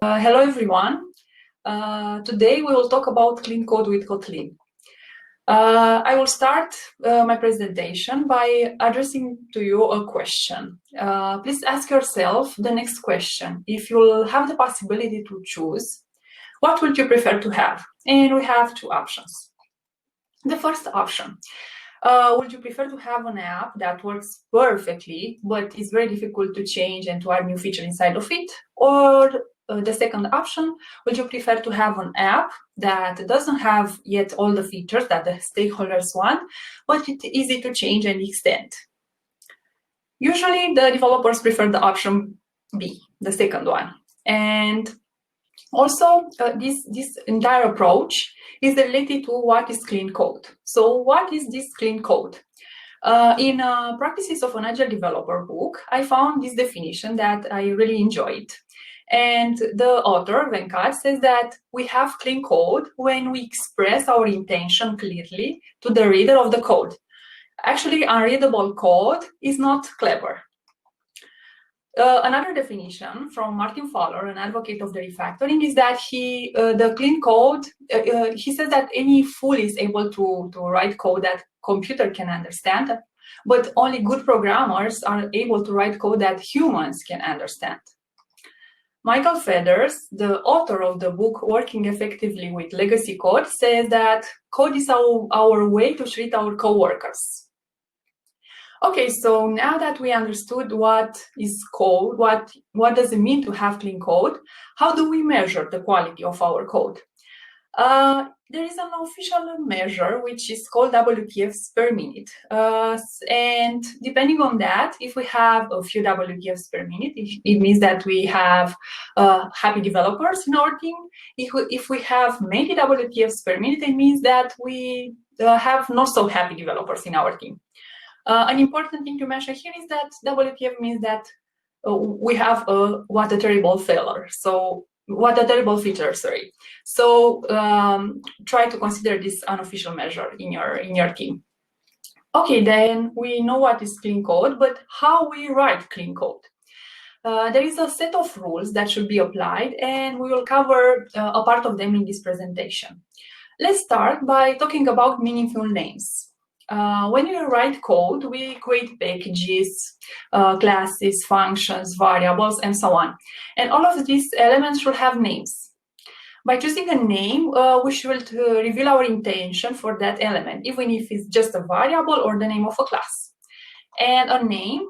Hello everyone. Today we will talk about clean code with Kotlin. I will start my presentation by addressing to you a question. Please ask yourself the next question. If you will have the possibility to choose, what would you prefer to have? And we have two options. The first option, would you prefer to have an app that works perfectly, but is very difficult to change and to add new feature inside of it? Or the second option, would you prefer to have an app that doesn't have yet all the features that the stakeholders want, but it's easy to change and extend? Usually the developers prefer the option B, the second one. And also, this entire approach is related to what is clean code. So what is this clean code? In Practices of an Agile Developer book, I found this definition that I really enjoyed. And the author, Venkat, says that we have clean code when we express our intention clearly to the reader of the code. Actually, unreadable code is not clever. Another definition from Martin Fowler, an advocate of the refactoring, is that the clean code, he says that any fool is able to write code that computer can understand, but only good programmers are able to write code that humans can understand. Michael Feathers, the author of the book Working Effectively with Legacy Code, says that code is our way to treat our coworkers. Okay, so now that we understood what is code, what does it mean to have clean code, how do we measure the quality of our code? There is an official measure which is called WTFs per minute. And depending on that, if we have a few WTFs per minute, it means that we have happy developers in our team. If we have many WTFs per minute, it means that we have not so happy developers in our team. An important thing to mention here is that WTF means that we have what a terrible failure. So what a terrible feature, sorry. So try to consider this unofficial measure in your team. Okay, then we know what is clean code, but how we write clean code? There is a set of rules that should be applied, and we will cover a part of them in this presentation. Let's start by talking about meaningful names. When we write code, we create packages, classes, functions, variables, and so on. And all of these elements should have names. By choosing a name, we should reveal our intention for that element, even if it's just a variable or the name of a class. And a name,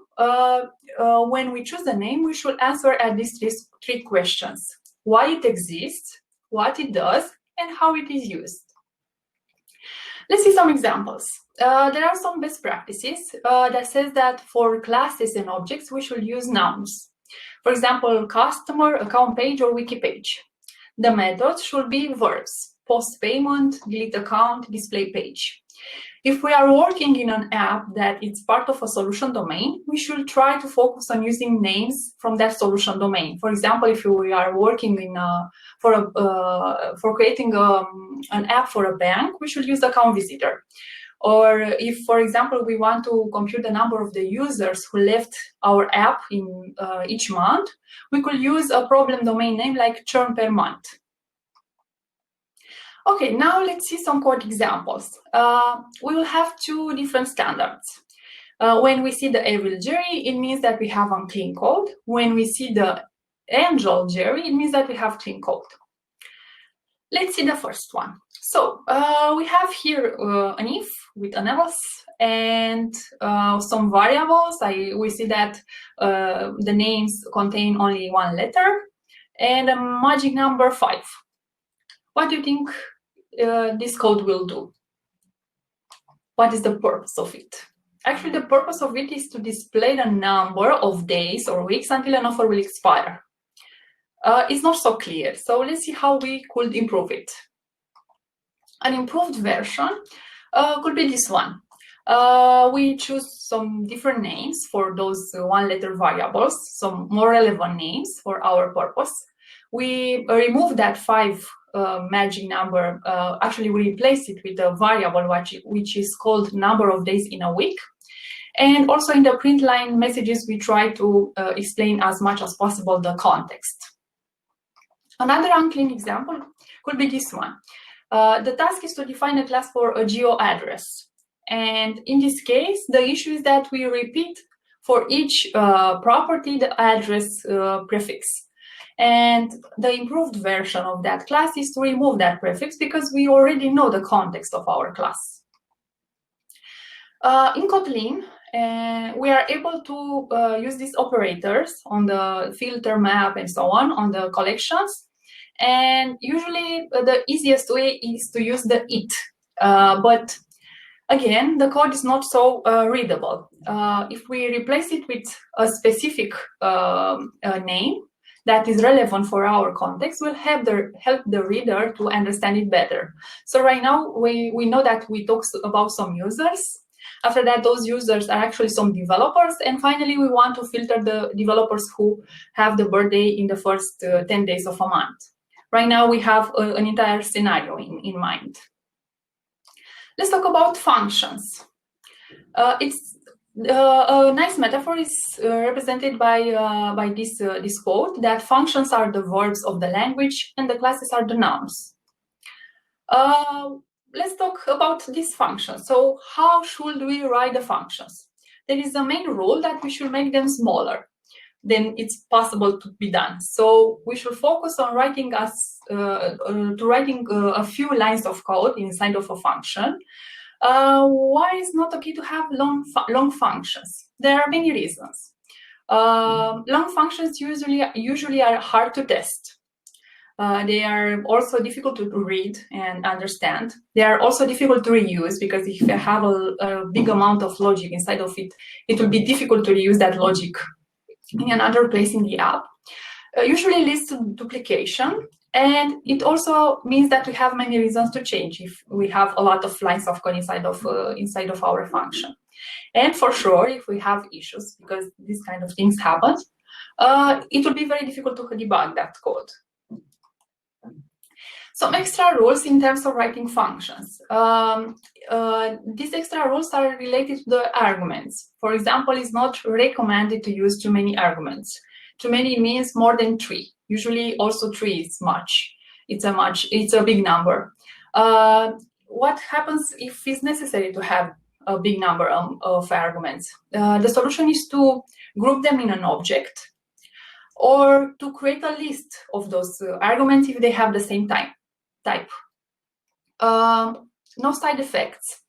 when we choose a name, we should answer at least three questions: why it exists, what it does, and how it is used. Let's see some examples. There are some best practices that says that for classes and objects, we should use nouns. For example, customer, account page, or wiki page. The methods should be verbs: post payment, delete account, display page. If we are working in an app that is part of a solution domain, we should try to focus on using names from that solution domain. For example, if we are working for creating an app for a bank, we should use account visitor. Or if, for example, we want to compute the number of the users who left our app in each month, we could use a problem domain name like churn per month. Okay, now let's see some code examples. We will have two different standards. When we see the Evil Jerry, it means that we have unclean code. When we see the Angel Jerry, it means that we have clean code. Let's see the first one. So we have here an if with an else and some variables. We see that the names contain only one letter and a magic number 5. What do you think this code will do? What is the purpose of it? Actually, the purpose of it is to display the number of days or weeks until an offer will expire. It's not so clear, so let's see how we could improve it. An improved version could be this one. We choose some different names for those one-letter variables, some more relevant names for our purpose. We remove that 5 magic number. Actually, we replace it with a variable which is called number of days in a week. And also in the print line messages, we try to explain as much as possible the context. Another unclean example could be this one. The task is to define a class for a geo address. And in this case, the issue is that we repeat for each property the address prefix. And the improved version of that class is to remove that prefix because we already know the context of our class. In Kotlin, we are able to use these operators on the filter map and so on the collections. And usually the easiest way is to use the it. But again, the code is not so readable. If we replace it with a specific name that is relevant for our context, will help the reader to understand it better. So right now, we know that we talk about some users. After that, those users are actually some developers. And finally, we want to filter the developers who have the birthday in the first 10 days of a month. Right now, we have an entire scenario in mind. Let's talk about functions. It's a nice metaphor is represented by this quote that functions are the verbs of the language and the classes are the nouns. Let's talk about these functions. So how should we write the functions? There is a main rule that we should make them smaller than it's possible to be done. So we should focus on writing a few lines of code inside of a function. Why is not okay to have long functions? There are many reasons. Long functions usually are hard to test. They are also difficult to read and understand. They are also difficult to reuse because if you have a big amount of logic inside of it, it will be difficult to reuse that logic in another place in the app. Usually leads to duplication, and it also means that we have many reasons to change if we have a lot of lines of code inside of our function. And for sure, if we have issues, because these kind of things happen, it will be very difficult to debug that code. Some extra rules in terms of writing functions. These extra rules are related to the arguments. For example, it's not recommended to use too many arguments. Too many means more than 3. Usually also 3 is much. It's a big number. What happens if it's necessary to have a big number of arguments? The solution is to group them in an object or to create a list of those arguments if they have the same type. No side effects.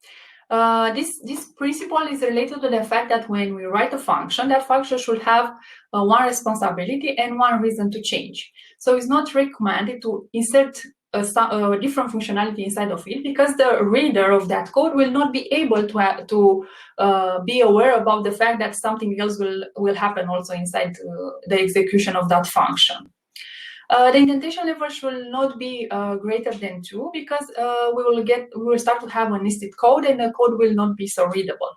This principle is related to the fact that when we write a function, that function should have one responsibility and one reason to change. So it's not recommended to insert a different functionality inside of it because the reader of that code will not be able to be aware about the fact that something else will happen also inside the execution of that function. The indentation level should not be greater than 2 because we will start to have a nested code and the code will not be so readable.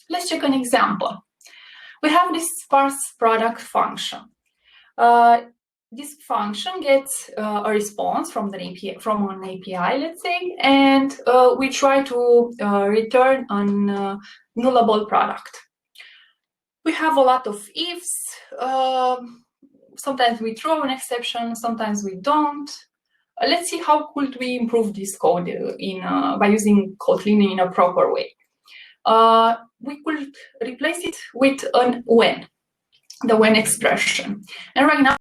Let's check an example. We have this parse product function. This function gets a response from an API, let's say, and we try to return an nullable product. We have a lot of ifs. Sometimes we throw an exception, sometimes we don't. Let's see how could we improve this code by using Kotlin in a proper way. We could replace it with an when, the when expression. And right now,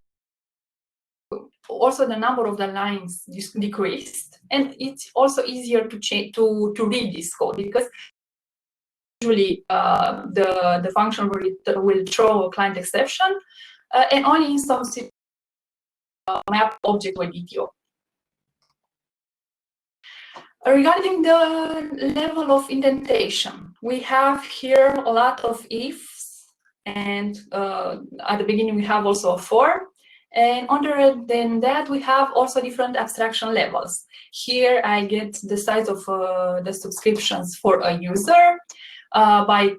also the number of the lines decreased, and it's also easier to read this code because usually the function will throw a client exception. And only in some map object or DTO. Regarding the level of indentation, we have here a lot of ifs, and at the beginning we have also a for, and under than that we have also different abstraction levels. Here I get the size of the subscriptions for a user by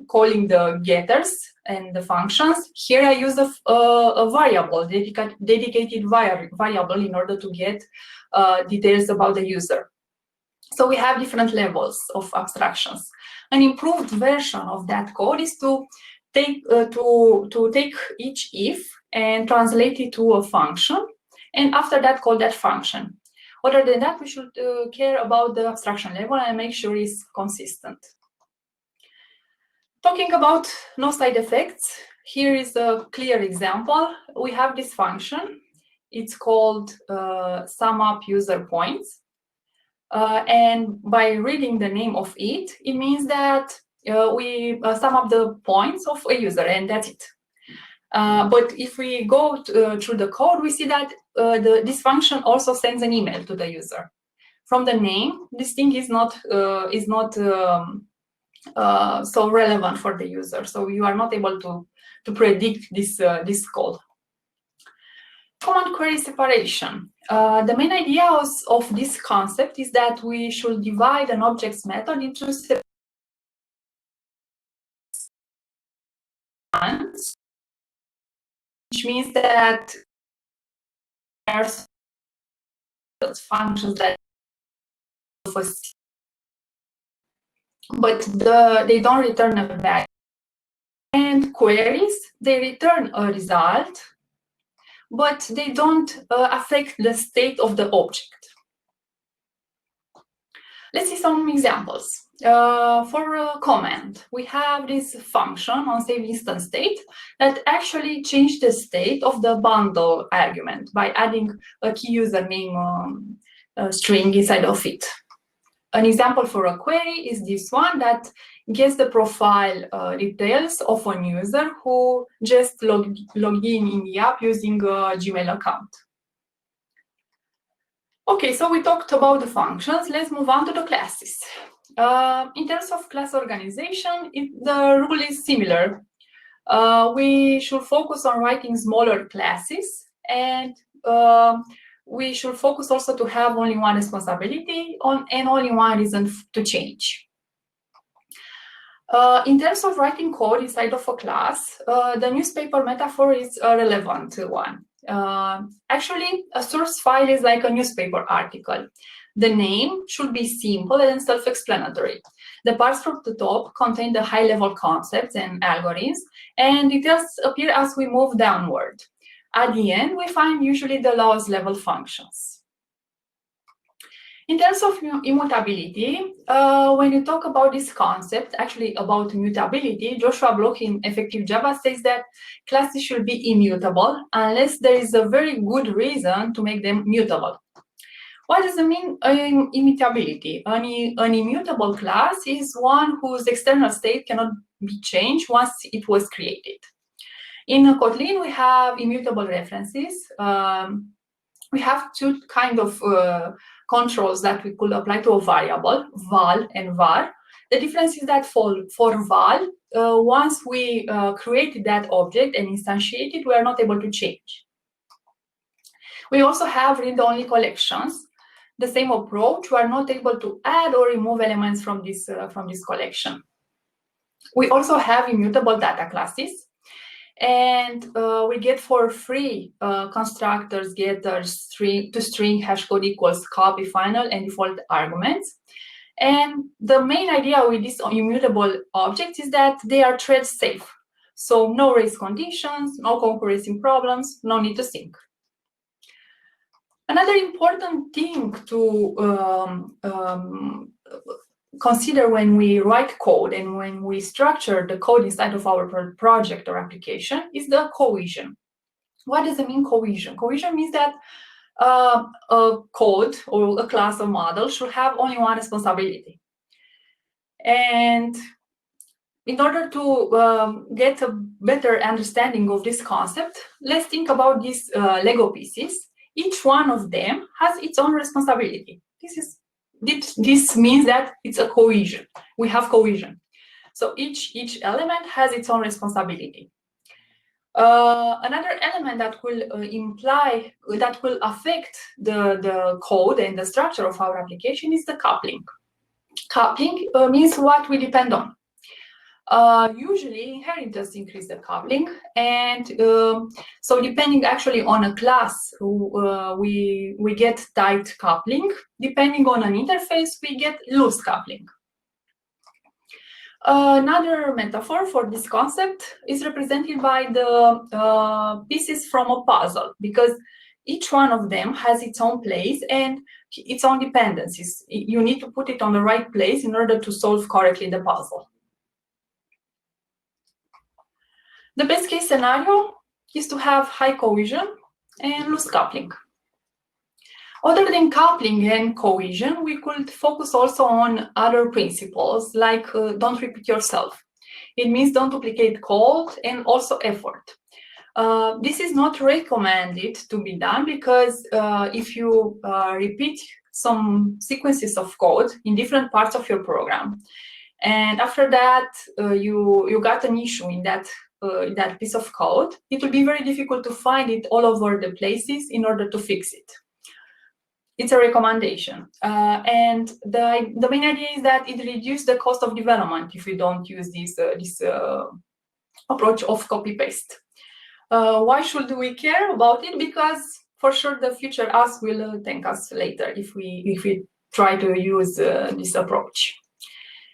calling the getters and the functions. Here I use a variable, dedicated variable in order to get details about the user. So we have different levels of abstractions. An improved version of that code is to take each if and translate it to a function, and after that call that function. Other than that, we should care about the abstraction level and make sure it's consistent. Talking about no side effects, here is a clear example. We have this function. It's called sum up user points. And by reading the name of it, it means that we sum up the points of a user, and that's it. But if we go through the code, we see that this function also sends an email to the user. From the name, this thing is not so relevant for the user. So you are not able to predict this call. Command query separation. The main idea of this concept is that we should divide an object's method into separate functions, which means that there's functions that but they don't return a value. And queries, they return a result, but they don't affect the state of the object. Let's see some examples. For a command, we have this function on save instance state that actually changed the state of the bundle argument by adding a key username string inside of it. An example for a query is this one that gets the profile details of a user who just logged in the app using a Gmail account. Okay, so we talked about the functions. Let's move on to the classes. In terms of class organization, the rule is similar. We should focus on writing smaller classes, and we should focus also to have only one responsibility and only one reason to change. In terms of writing code inside of a class, the newspaper metaphor is a relevant one. Actually, a source file is like a newspaper article. The name should be simple and self-explanatory. The parts from the top contain the high-level concepts and algorithms, and details appear as we move downward. At the end, we find usually the lowest level functions. In terms of immutability, when you talk about this concept, actually about immutability, Joshua Bloch in Effective Java says that classes should be immutable unless there is a very good reason to make them mutable. What does it mean, immutability? An immutable class is one whose external state cannot be changed once it was created. In Kotlin, we have immutable references. We have two kind of controls that we could apply to a variable, val and var. The difference is that for val, once we created that object and instantiate it, we are not able to change. We also have read-only collections. The same approach, we are not able to add or remove elements from this collection. We also have immutable data classes. And we get for free constructors, getters, string hashcode equals copy final and default arguments. And the main idea with these immutable objects is that they are thread safe. So no race conditions, no concurrency problems, no need to sync. Another important thing to consider when we write code and when we structure the code inside of our project or application is the cohesion. What does it mean, cohesion? Cohesion means that a code or a class or model should have only one responsibility. And in order to get a better understanding of this concept, let's think about these Lego pieces. Each one of them has its own responsibility. This means that it's a cohesion. We have cohesion. So each element has its own responsibility. Another element that will affect the code and the structure of our application is the coupling. Coupling means what we depend on. Usually inheritance increase the coupling, and so depending actually on a class, we get tight coupling. Depending on an interface, we get loose coupling. Another metaphor for this concept is represented by the pieces from a puzzle, because each one of them has its own place and its own dependencies. You need to put it on the right place in order to solve correctly the puzzle. The best case scenario is to have high cohesion and loose coupling. Other than coupling and cohesion, we could focus also on other principles, like don't repeat yourself. It means don't duplicate code and also effort. This is not recommended to be done because if you repeat some sequences of code in different parts of your program, and after that you got an issue in that piece of code, it will be very difficult to find it all over the places in order to fix it. It's a recommendation. And the main idea is that it reduces the cost of development if you don't use this approach of copy-paste. Why should we care about it? Because for sure the future us will thank us later if we try to use this approach.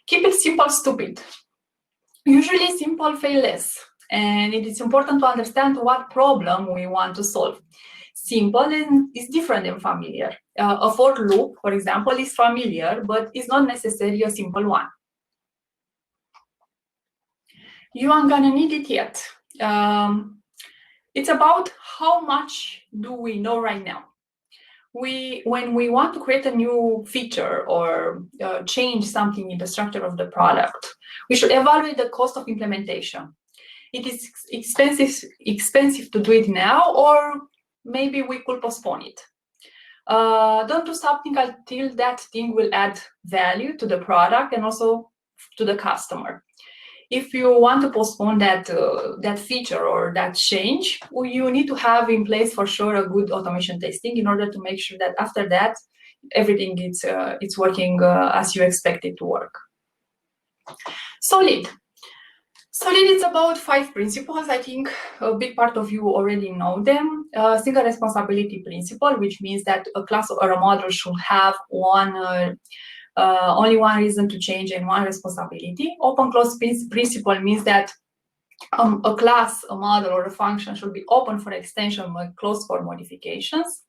Keep it simple, stupid. Usually simple fail less, and it is important to understand what problem we want to solve. Simple is different than familiar. A for loop, for example, is familiar, but is not necessarily a simple one. You aren't gonna need it yet. It's about how much do we know right now. When we want to create a new feature or change something in the structure of the product, we should evaluate the cost of implementation. It is expensive to do it now, or maybe we could postpone it. Don't do something until that thing will add value to the product and also to the customer. If you want to postpone that feature or that change, you need to have in place for sure a good automation testing in order to make sure that after that everything it's working as you expect it to work. Solid. Solid is about 5 principles. I think a big part of you already know them. Single responsibility principle, which means that a class or a model should have only one reason to change and one responsibility. Open-close principle means that a class, a model, or a function should be open for extension but closed for modifications.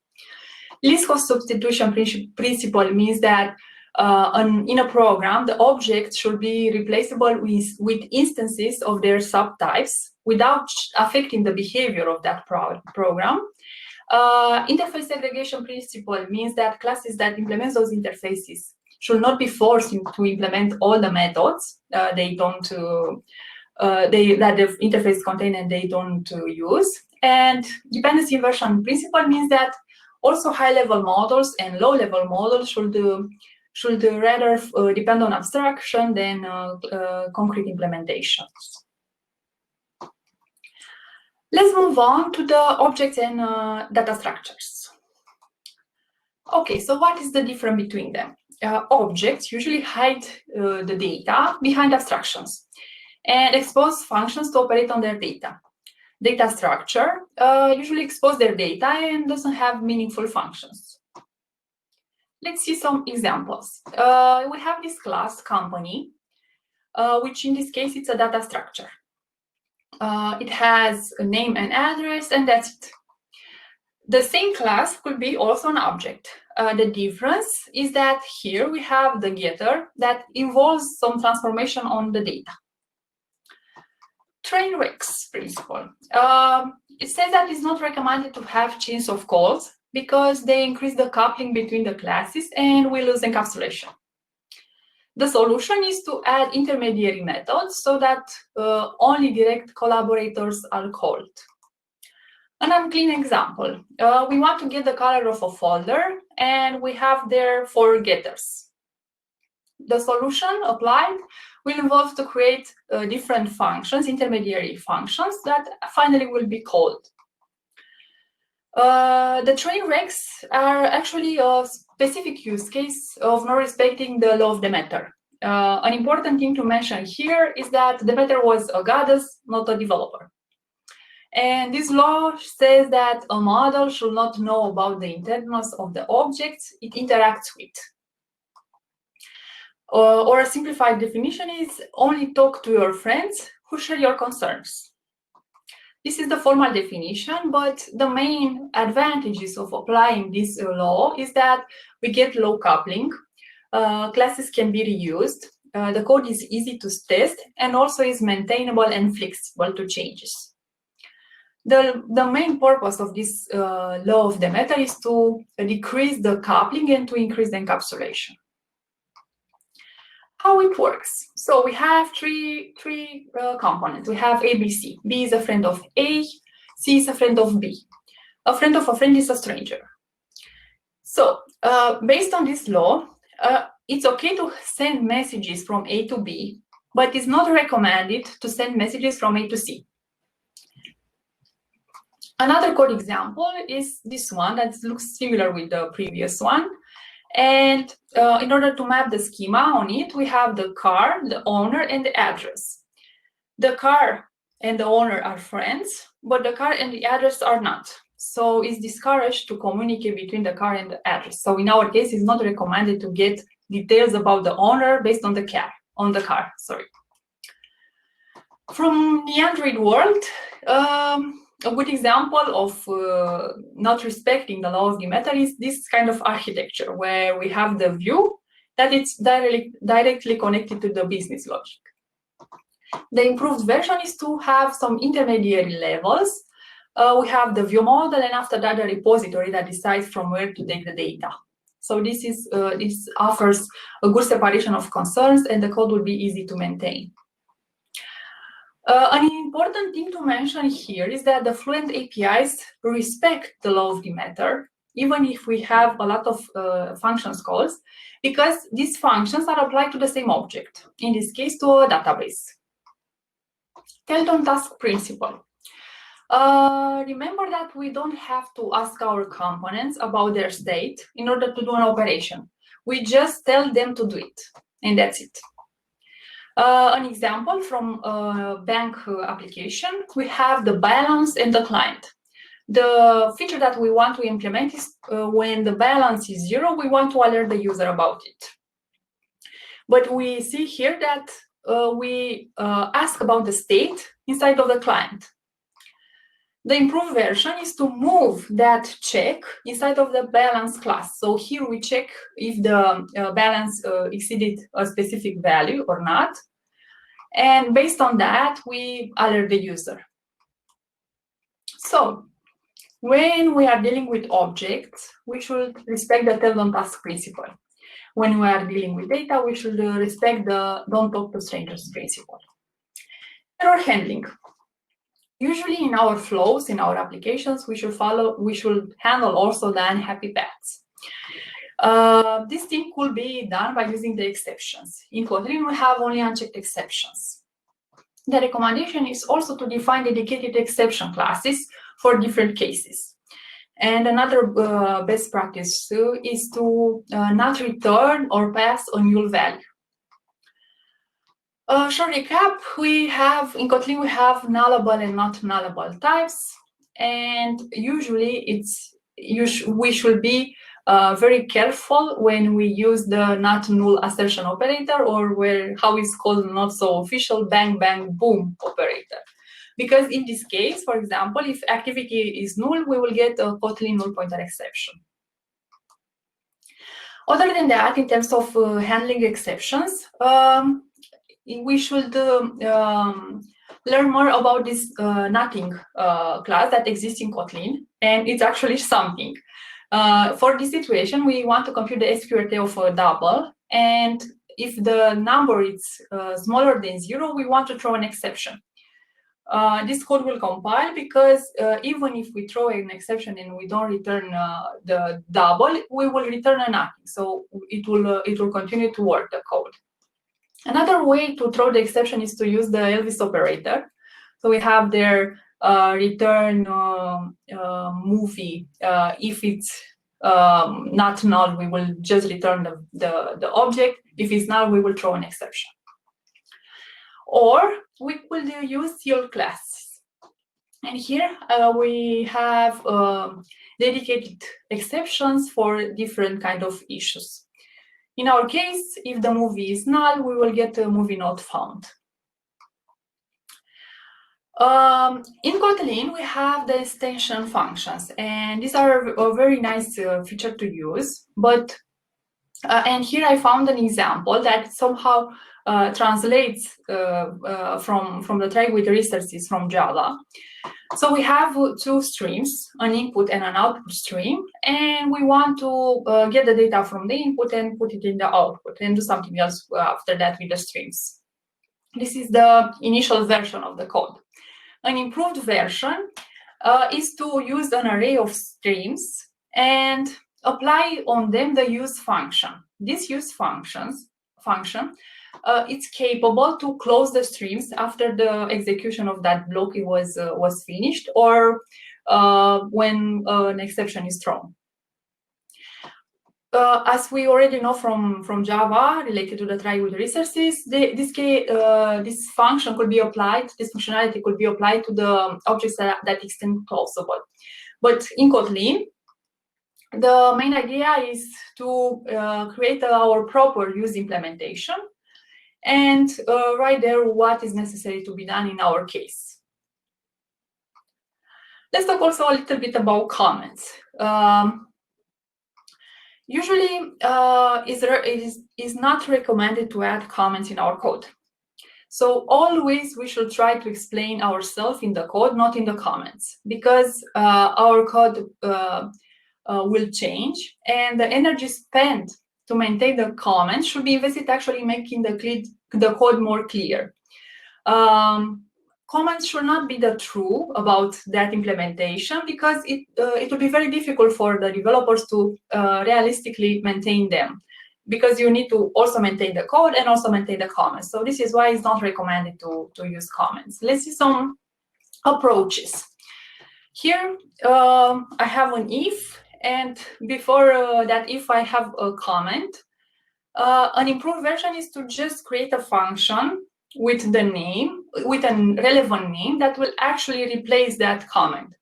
Least cost substitution principle means that in a program, the object should be replaceable with instances of their subtypes without affecting the behavior of that program. Interface segregation principle means that classes that implement those interfaces should not be forced to implement all the methods that the interface contain and they don't use. And dependency inversion principle means that also high-level models and low-level models should rather depend on abstraction than concrete implementations. Let's move on to the objects and data structures. Okay, so what is the difference between them? Objects usually hide the data behind abstractions and expose functions to operate on their data. Data structure usually expose their data and doesn't have meaningful functions. Let's see some examples. We have this class company, which in this case it's a data structure. It has a name and address, and that's it. The same class could be also an object. The difference is that here we have the getter that involves some transformation on the data. Train wrecks principle. It says that it's not recommended to have chains of calls because they increase the coupling between the classes and we lose encapsulation. The solution is to add intermediary methods so that only direct collaborators are called. An unclean example. We want to get the color of a folder and we have there 4 getters. The solution applied will involve to create different functions, intermediary functions that finally will be called. The train wrecks are actually a specific use case of not respecting the law of Demeter. An important thing to mention here is that Demeter was a goddess, not a developer. And this law says that a model should not know about the internals of the objects it interacts with. Or a simplified definition is only talk to your friends who share your concerns. This is the formal definition, but the main advantages of applying this law is that we get low coupling, classes can be reused, the code is easy to test, and also is maintainable and flexible to changes. The main purpose of this law of Demeter is to decrease the coupling and to increase the encapsulation. How it works? So we have three components. We have A, B, C. B is a friend of A, C is a friend of B. A friend of a friend is a stranger. So based on this law, it's okay to send messages from A to B, but it's not recommended to send messages from A to C. Another code example is this one that looks similar with the previous one. And in order to map the schema on it, we have the car, the owner, and the address. The car and the owner are friends, but the car and the address are not. So it's discouraged to communicate between the car and the address. So in our case, it's not recommended to get details about the owner based on the car. From the Android world, a good example of not respecting the law of Demeter is this kind of architecture where we have the view that it's directly connected to the business logic. The improved version is to have some intermediary levels. We have the view model, and after that, the repository that decides from where to take the data. So this offers a good separation of concerns, and the code will be easy to maintain. An important thing to mention here is that the Fluent APIs respect the law of Demeter, even if we have a lot of functions calls, because these functions are applied to the same object, in this case to a database. Tell-don't task principle. Remember that we don't have to ask our components about their state in order to do an operation. We just tell them to do it, and that's it. An example from a bank application, we have the balance and the client. The feature that we want to implement is when the balance is 0, we want to alert the user about it. But we see here that we ask about the state inside of the client. The improved version is to move that check inside of the balance class. So here we check if the balance exceeded a specific value or not. And based on that, we alert the user. So when we are dealing with objects, we should respect the tell don't task principle. When we are dealing with data, we should respect the don't talk to strangers principle. Error handling. Usually in our flows, in our applications, we should handle also the unhappy paths. This thing could be done by using the exceptions. In Kotlin, we have only unchecked exceptions. The recommendation is also to define dedicated exception classes for different cases. And another best practice too is to not return or pass a null value. Short recap, in Kotlin we have nullable and not nullable types, and usually we should be very careful when we use the not null assertion operator, or how it's called not so official bang bang boom operator. Because in this case, for example, if activity is null, we will get a Kotlin null pointer exception. Other than that, in terms of handling exceptions, we should learn more about this nothing class that exists in Kotlin, and it's actually something. For this situation, we want to compute the SQRT of a double, and if the number is smaller than 0, we want to throw an exception. This code will compile because even if we throw an exception and we don't return the double, we will return a nothing. So it will continue to work, the code. Another way to throw the exception is to use the Elvis operator. So we have their return movie. If it's not null, we will just return the object. If it's null, we will throw an exception. Or we could use your classes. And here we have dedicated exceptions for different kind of issues. In our case, if the movie is null, we will get a movie not found. In Kotlin, we have the extension functions, and these are a very nice feature to use. But and here I found an example that somehow translates from the tag with resources from Java. So we have two streams, an input and an output stream, and we want to get the data from the input and put it in the output and do something else after that with the streams. This is the initial version of the code. An improved version is to use an array of streams and apply on them the use function. This use function it's capable to close the streams after the execution of that block was finished, or when an exception is thrown. As we already know from Java, related to the try with resources, this function could be applied, this functionality could be applied to the objects that extend closable. But in Kotlin, the main idea is to create our proper use implementation and write there what is necessary to be done in our case. Let's talk also a little bit about comments. Usually, it is not recommended to add comments in our code. So always we should try to explain ourselves in the code, not in the comments, because our code will change, and the energy spent to maintain the comments should be invested actually making the code more clear. Comments should not be the true about that implementation, because it will be very difficult for the developers to realistically maintain them, because you need to also maintain the code and also maintain the comments. So this is why it's not recommended to use comments. Let's see some approaches. Here I have an if, and before that if I have a comment. An improved version is to just create a function with the name, with a relevant name that will actually replace that comment.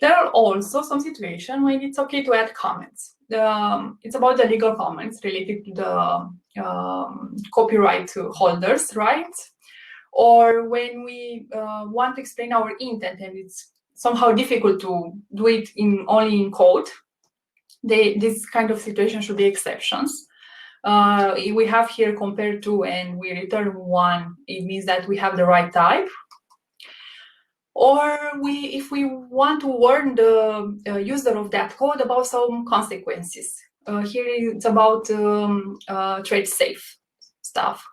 There are also some situations when it's okay to add comments. It's about the legal comments related to the copyright holders' rights, or when we want to explain our intent and it's somehow difficult to do it only in code. This kind of situation should be exceptions. We have here compared to, and we return one, it means that we have the right type. Or if we want to warn the user of that code about some consequences. Here it's about trade safe stuff.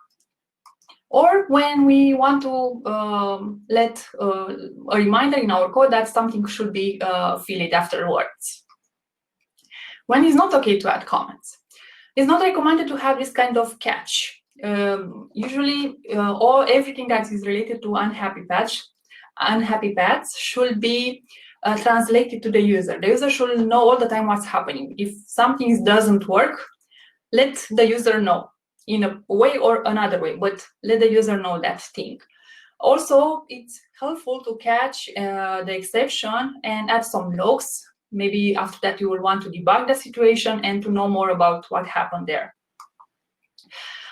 Or when we want to let a reminder in our code that something should be filled afterwards. When it's not okay to add comments. It's not recommended to have this kind of catch. Usually, everything that is related to unhappy paths should be translated to the user. The user should know all the time what's happening. If something doesn't work, let the user know in a way or another way, but let the user know that thing. Also, it's helpful to catch the exception and add some logs. Maybe after that you will want to debug the situation and to know more about what happened there.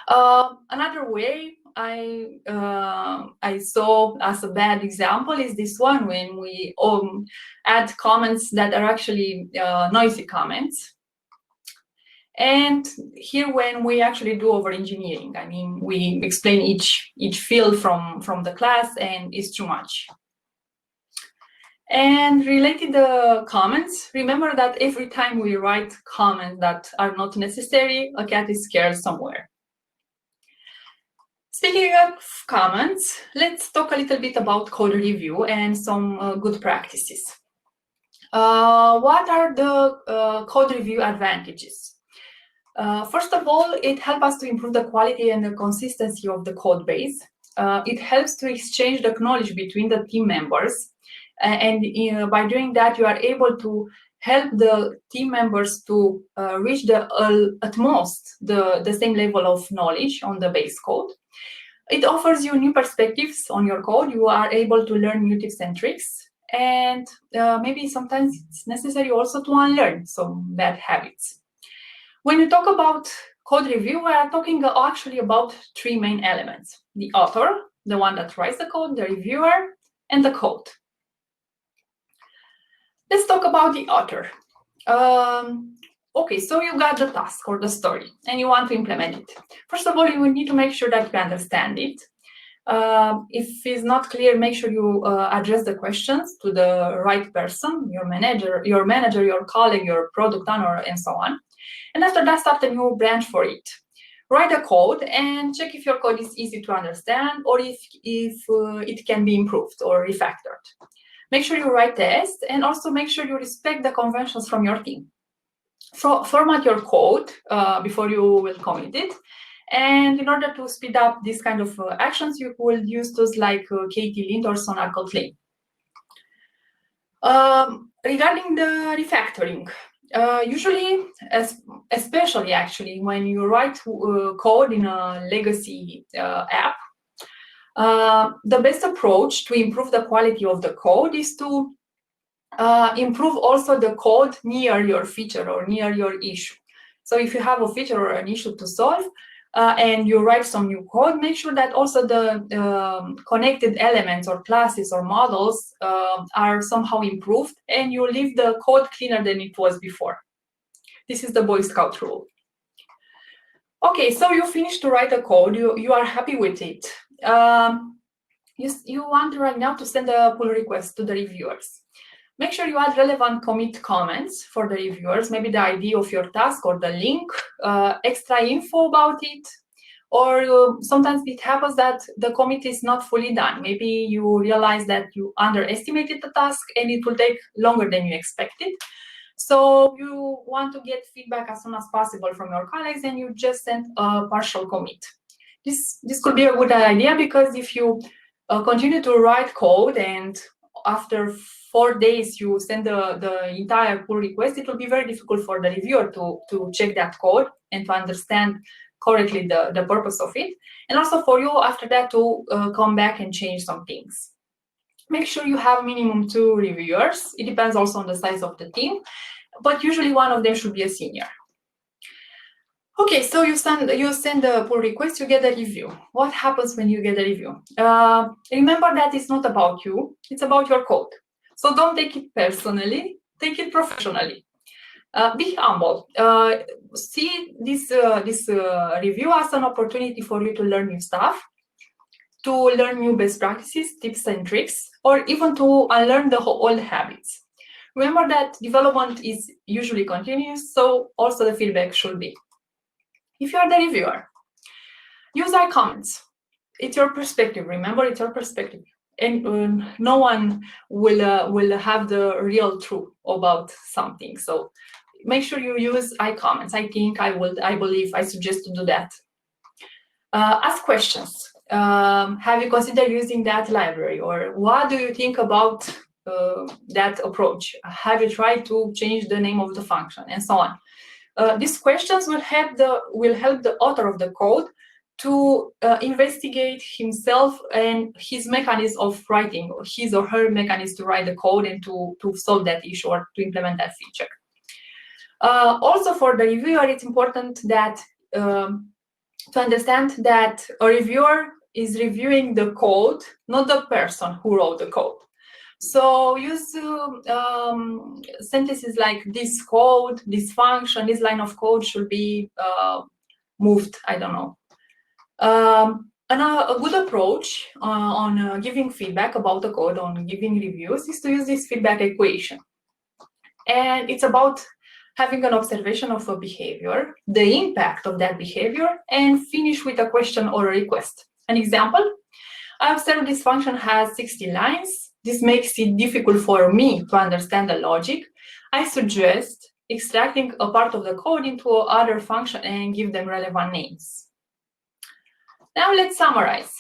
Another way I saw as a bad example is this one, when we add comments that are actually noisy comments. And here when we actually do over engineering, I mean, we explain each field from the class, and it's too much. And related to the comments, remember that every time we write comments that are not necessary, a cat is scared somewhere. Speaking of comments, let's talk a little bit about code review and some good practices. What are the code review advantages? First of all, it helps us to improve the quality and the consistency of the code base. It helps to exchange the knowledge between the team members. And by doing that, you are able to help the team members to reach at most the same level of knowledge on the base code. It offers you new perspectives on your code. You are able to learn new tips and tricks, and maybe sometimes it's necessary also to unlearn some bad habits. When you talk about code review, we are talking actually about three main elements: the author, the one that writes the code, the reviewer, and the code. Let's talk about the author. Okay, so you got the task or the story and you want to implement it. First of all, you will need to make sure that you understand it. If it's not clear, make sure you address the questions to the right person, your manager, your colleague, your product owner, and so on. And after that, start a new branch for it. Write a code and check if your code is easy to understand or if it can be improved or refactored. Make sure you write tests and also make sure you respect the conventions from your team. Format your code before you will commit it. And in order to speed up this kind of actions, you will use tools like Kotlin or Kotlin. Regarding the refactoring, usually, especially actually when you write code in a legacy app, the best approach to improve the quality of the code is to improve also the code near your feature or near your issue. So if you have a feature or an issue to solve and you write some new code, make sure that also the connected elements or classes or models are somehow improved and you leave the code cleaner than it was before. This is the Boy Scout rule. Okay, so you finished to write a code, you are happy with it. You want right now to send a pull request to the reviewers. Make sure you add relevant commit comments for the reviewers, maybe the ID of your task or the link, extra info about it, or sometimes it happens that the commit is not fully done. Maybe you realize that you underestimated the task and it will take longer than you expected. So you want to get feedback as soon as possible from your colleagues and you just send a partial commit. This could be a good idea because if you continue to write code and after 4 days you send the entire pull request, it will be very difficult for the reviewer to check that code and to understand correctly the purpose of it. And also for you after that to come back and change some things. Make sure you have minimum 2 reviewers. It depends also on the size of the team, but usually one of them should be a senior. Okay, so you send the pull request, you get a review. What happens when you get a review? Remember that it's not about you, it's about your code. So don't take it personally, take it professionally. Be humble. See this review as an opportunity for you to learn new stuff, to learn new best practices, tips and tricks, or even to unlearn the old habits. Remember that development is usually continuous, so also the feedback should be. If you are the reviewer, use our comments. It's your perspective. Remember, it's your perspective, and no one will have the real truth about something. So make sure you use I comments. I think, I would, I believe, I suggest to do that. Ask questions. Have you considered using that library, or what do you think about that approach? Have you tried to change the name of the function, and so on? These questions will help the author of the code to investigate himself and his mechanism of writing, or his or her mechanism to write the code and to solve that issue or to implement that feature. Also for the reviewer, it's important that to understand that a reviewer is reviewing the code, not the person who wrote the code. So use sentences like this code, this function, this line of code should be moved, I don't know. And a good approach on giving feedback about the code, on giving reviews, is to use this feedback equation. And it's about having an observation of a behavior, the impact of that behavior, and finish with a question or a request. An example, I observed this function has 60 lines. This makes it difficult for me to understand the logic. I suggest extracting a part of the code into other function and give them relevant names. Now let's summarize.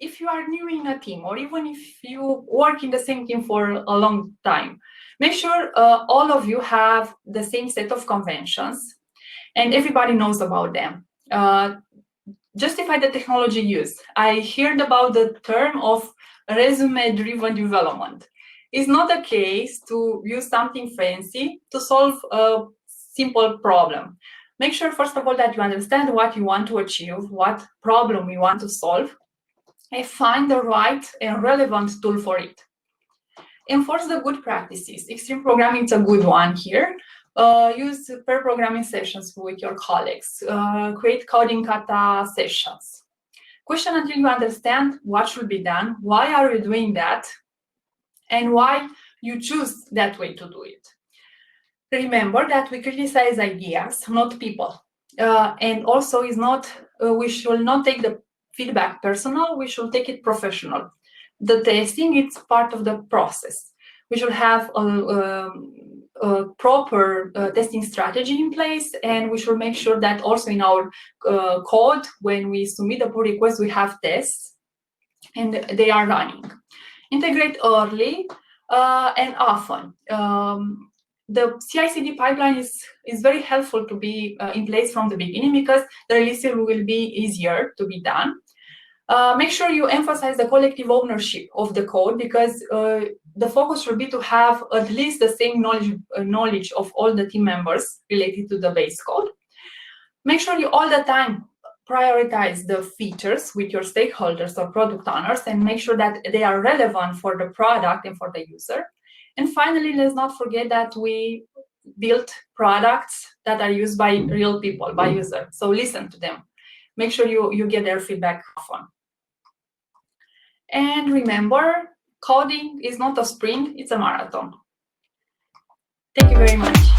If you are new in a team, or even if you work in the same team for a long time, make sure all of you have the same set of conventions and everybody knows about them. Justify the technology used. I heard about the term of resume-driven development. It's not the case to use something fancy to solve a simple problem. Make sure, first of all, that you understand what you want to achieve, what problem you want to solve, and find the right and relevant tool for it. Enforce the good practices. Extreme programming is a good one here. Use pair programming sessions with your colleagues. Create coding kata sessions. Question until you understand what should be done, why are you doing that, and why you choose that way to do it. Remember that we criticize ideas, not people. And also is not, we should not take the feedback personal, we should take it professional. The testing, it's part of the process. We should have a proper testing strategy in place, and we should make sure that also in our code, when we submit a pull request, we have tests and they are running. Integrate early and often. The CI/CD pipeline is very helpful to be in place from the beginning because the releases will be easier to be done. Make sure you emphasize the collective ownership of the code because the focus should be to have at least the same knowledge of all the team members related to the base code. Make sure you all the time prioritize the features with your stakeholders or product owners and make sure that they are relevant for the product and for the user. And finally, let's not forget that we built products that are used by real people, by users. So listen to them. Make sure you get their feedback often. And remember, coding is not a sprint, it's a marathon. Thank you very much.